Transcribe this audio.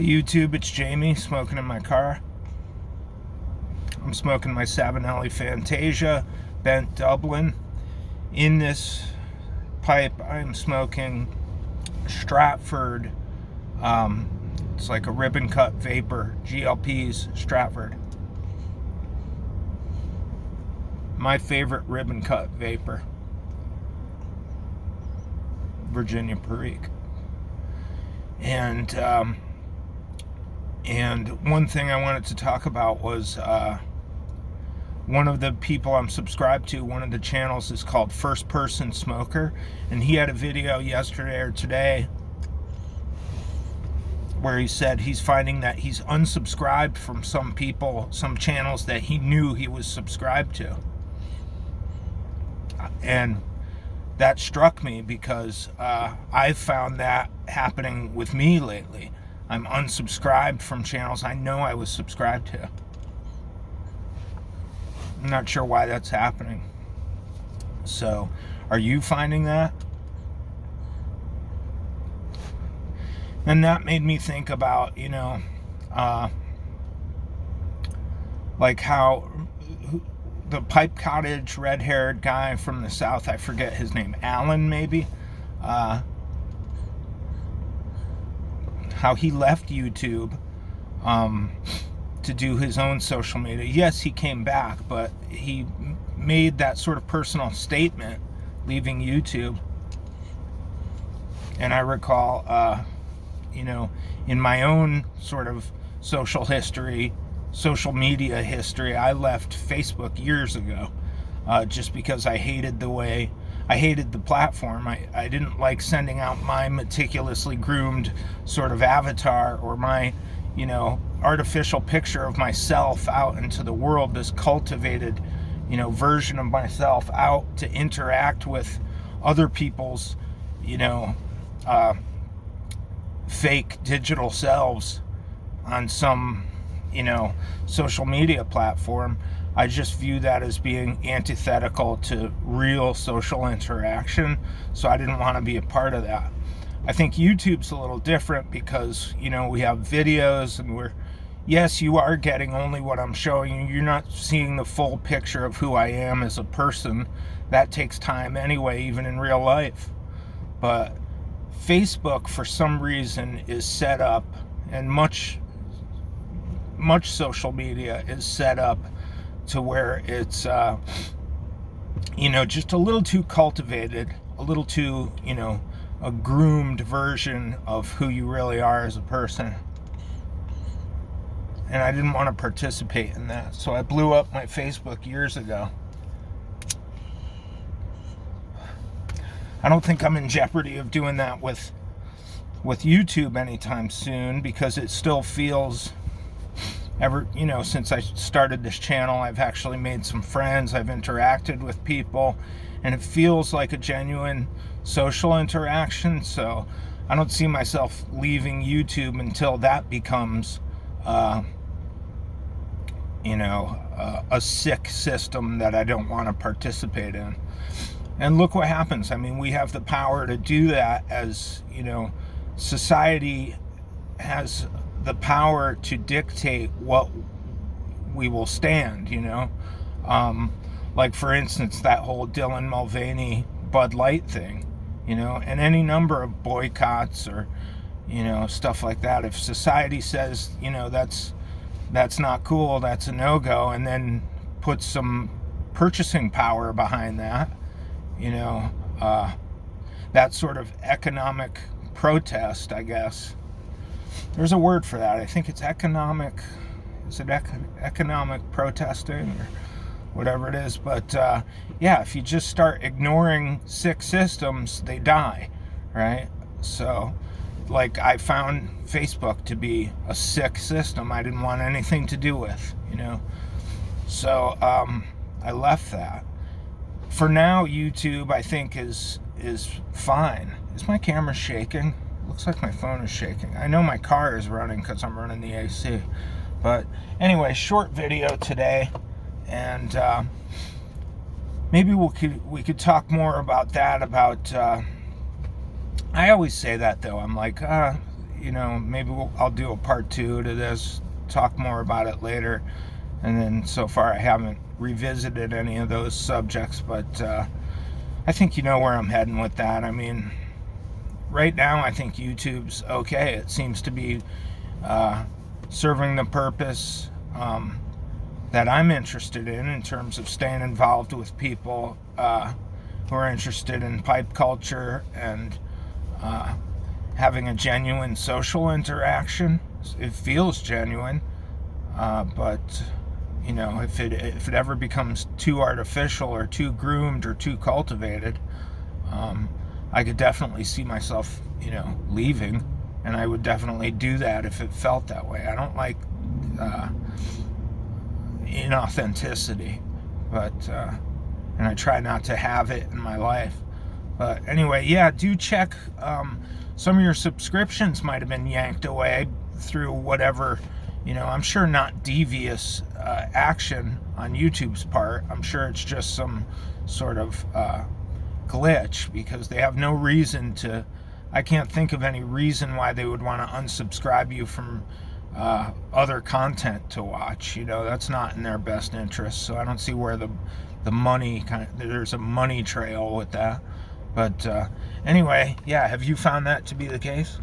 Hey YouTube, it's Jamie, smoking in my car. I'm smoking my Savinelli Fantasia, bent Dublin. In this pipe, I'm smoking Stratford. It's like a ribbon cut vapor, GLP's Stratford. My favorite ribbon cut vapor. Virginia Perique. And one thing I wanted to talk about was one of the people I'm subscribed to, one of the channels is called First Person Smoker, and he had a video yesterday or today where he said he's finding that he's unsubscribed from some people, some channels that he knew he was subscribed to. And that struck me because I've found that happening with me lately. I'm unsubscribed from channels I know I was subscribed to. I'm not sure why that's happening. So, are you finding that? And that made me think about, like how the Pipe Cottage red-haired guy from the South, I forget his name, Alan maybe, how he left YouTube to do his own social media. Yes, he came back, but he made that sort of personal statement leaving YouTube. And I recall, in my own sort of social media history, I left Facebook years ago just because I hated the platform. I didn't like sending out my meticulously groomed sort of avatar or my, artificial picture of myself out into the world, this cultivated, version of myself out to interact with other people's, fake digital selves on some, social media platform. I just view that as being antithetical to real social interaction, so I didn't want to be a part of that. I think YouTube's a little different because, we have videos and yes, you are getting only what I'm showing you. You're not seeing the full picture of who I am as a person. That takes time anyway, even in real life. But Facebook, for some reason, is set up, and much social media is set up to where it's, just a little too cultivated, a little too, a groomed version of who you really are as a person. And I didn't want to participate in that, so I blew up my Facebook years ago. I don't think I'm in jeopardy of doing that with YouTube anytime soon, because it still feels, since I started this channel, I've actually made some friends, I've interacted with people, and it feels like a genuine social interaction. So I don't see myself leaving YouTube until that becomes a sick system that I don't want to participate in. And look what happens. I mean, we have the power to do that as, society has the power to dictate what we will stand, like for instance, that whole Dylan Mulvaney Bud Light thing, and any number of boycotts or, stuff like that. If society says, that's not cool, that's a no-go, and then put some purchasing power behind that, that sort of economic protest, I guess. There's a word for that. I think it's economic protesting or whatever it is. But if you just start ignoring sick systems, they die, right? So, like, I found Facebook to be a sick system I didn't want anything to do with, So I left that. For now, YouTube, I think, is fine. Is my camera shaking? Looks like my phone is shaking. I know my car is running because I'm running the AC. But anyway, short video today, and maybe we could talk more about that. I always say that though. I'm like, maybe I'll do a part 2 to this, talk more about it later. And then so far I haven't revisited any of those subjects, but I think you know where I'm heading with that. I mean, right now I think YouTube's okay. It seems to be serving the purpose that I'm interested in terms of staying involved with people who are interested in pipe culture and having a genuine social interaction. It feels genuine, but if it ever becomes too artificial or too groomed or too cultivated, I could definitely see myself, leaving, and I would definitely do that if it felt that way. I don't like inauthenticity, but and I try not to have it in my life. But anyway, yeah, do check. Some of your subscriptions might have been yanked away through whatever, I'm sure not devious action on YouTube's part. I'm sure it's just some sort of glitch, because they have no reason to. I can't think of any reason why they would want to unsubscribe you from other content to watch. That's not in their best interest. So I don't see where the money there's a money trail with that. But anyway, yeah, have you found that to be the case?